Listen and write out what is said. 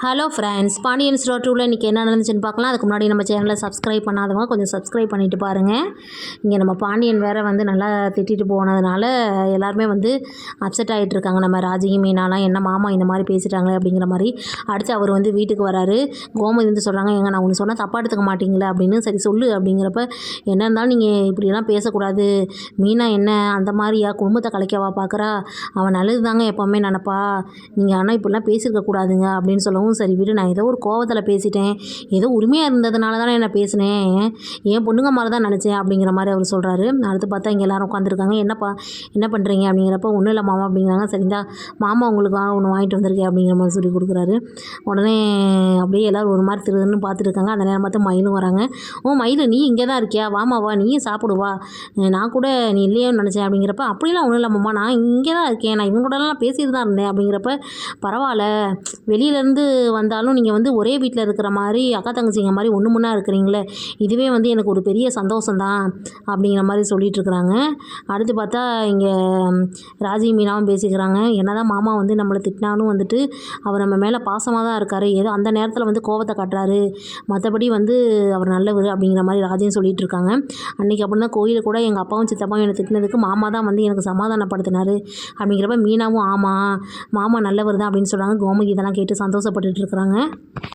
Hello friends, Pandian store 2ல இன்றைக்கி என்ன நடந்துச்சுன்னு பார்க்கலாம். அதுக்கு முன்னாடி நம்ம சேனலை சப்ஸ்கிரைப் பண்ணாதவங்க கொஞ்சம் சப்ஸ்கிரைப் பண்ணிவிட்டு பாருங்கள். இங்கே நம்ம பாண்டியன் வேறு வந்து நல்லா திட்டிட்டு போனதுனால எல்லாருமே வந்து அப்செட் ஆகிட்டு இருக்காங்க. நம்ம ராஜியும் மீனாலாம் என்ன மாமா இந்த மாதிரி பேசிட்டாங்களே அப்படிங்கிற மாதிரி. அடுத்து அவர் வந்து வீட்டுக்கு வராரு. கோமதி வந்து சொல்கிறாங்க, ஏங்க நான் ஒன்று சொன்னால் தப்பாக எடுத்துக்க மாட்டீங்களா அப்படின்னு. சரி சொல்லு அப்படிங்கிறப்ப, என்ன இருந்தாலும் நீங்கள் இப்படியெல்லாம் பேசக்கூடாது. மீனா என்ன அந்த மாதிரியா குடும்பத்தை கலைக்கவா பார்க்குறா? அவன் நல்லது தாங்க எப்போவுமே நினப்பா. நீங்கள் ஆனால் இப்படிலாம் பேசியிருக்கக்கூடாதுங்க அப்படின்னு சொல்லவும், சரி விடு, நான் ஏதோ ஒரு கோவத்தில் பேசிட்டேன், ஏதோ உரிமையாக இருந்ததுனால தானே நான் பேசினேன், என் பொண்ணுங்க மாதிரி தான் நினச்சேன் அப்படிங்கிற மாதிரி அவர் சொல்கிறாரு. அடுத்து பார்த்தா இங்கே எல்லோரும் உட்காந்துருக்காங்க. என்னப்பா என்ன பண்ணுறீங்க அப்படிங்கிறப்ப, ஒன்றும் இல்லை மாமா அப்படிங்கிறாங்க. சரிந்தா மாமா உங்களுக்கு ஒன்று வாங்கிட்டு வந்திருக்கேன் அப்படிங்கிற மாதிரி சொல்லி கொடுக்குறாரு. உடனே அப்படியே எல்லோரும் ஒரு மாதிரி திருதுன்னு பார்த்துட்டு இருக்காங்க. அந்த நேரம் பார்த்து மயிலும் வராங்க. ஓ மயில், நீ இங்கே தான் இருக்கியா? வாமாவா, நீயும் சாப்பிடுவா, நான் கூட நீ இல்லையோன்னு நினச்சேன் அப்படிங்கிறப்ப, அப்படிலாம் ஒன்றும் இல்லை மாமா, நான் இங்கே தான் இருக்கேன், நான் இவங்க கூடலாம் பேசிட்டு தான் இருந்தேன் அப்படிங்கிறப்ப, பரவாயில்ல, வெளியிலேருந்து வந்தாலும் நீங்கள் வந்து ஒரே வீட்டில் இருக்கிற மாதிரி அக்கா தங்கச்சிங்க மாதிரி ஒன்று முன்னா இருக்கிறீங்களே, இதுவே வந்து எனக்கு ஒரு பெரிய சந்தோஷம்தான் அப்படிங்கிற மாதிரி சொல்லிகிட்டு இருக்கிறாங்க. அடுத்து பார்த்தா இங்கே ராஜி மீனாவும் பேசிக்கிறாங்க. என்னதான் மாமா வந்து நம்மளை திட்டினாலும் வந்துட்டு அவர் நம்ம மேலே பாசமாக தான் இருக்கார், ஏதோ அந்த நேரத்தில் வந்து கோவத்தை காட்டுறாரு, மற்றபடி வந்து அவர் நல்லவர் அப்படிங்கிற மாதிரி ராஜியும் சொல்லிகிட்டு இருக்காங்க. அன்றைக்கி அப்படின்னா கோயிலில் கூட எங்கள் அப்பாவும் சித்தப்பாவும் என்னை திட்டினதுக்கு மாமா தான் வந்து எனக்கு சமாதானப்படுத்தினார் அப்படிங்கிறப்ப மீனாவும் ஆமாம் மாமா நல்லவர் தான் அப்படின்னு சொல்கிறாங்க. கோமதி இதெல்லாம் கேட்டு சந்தோஷப்பட்டுட்டு இருக்கிறாங்க.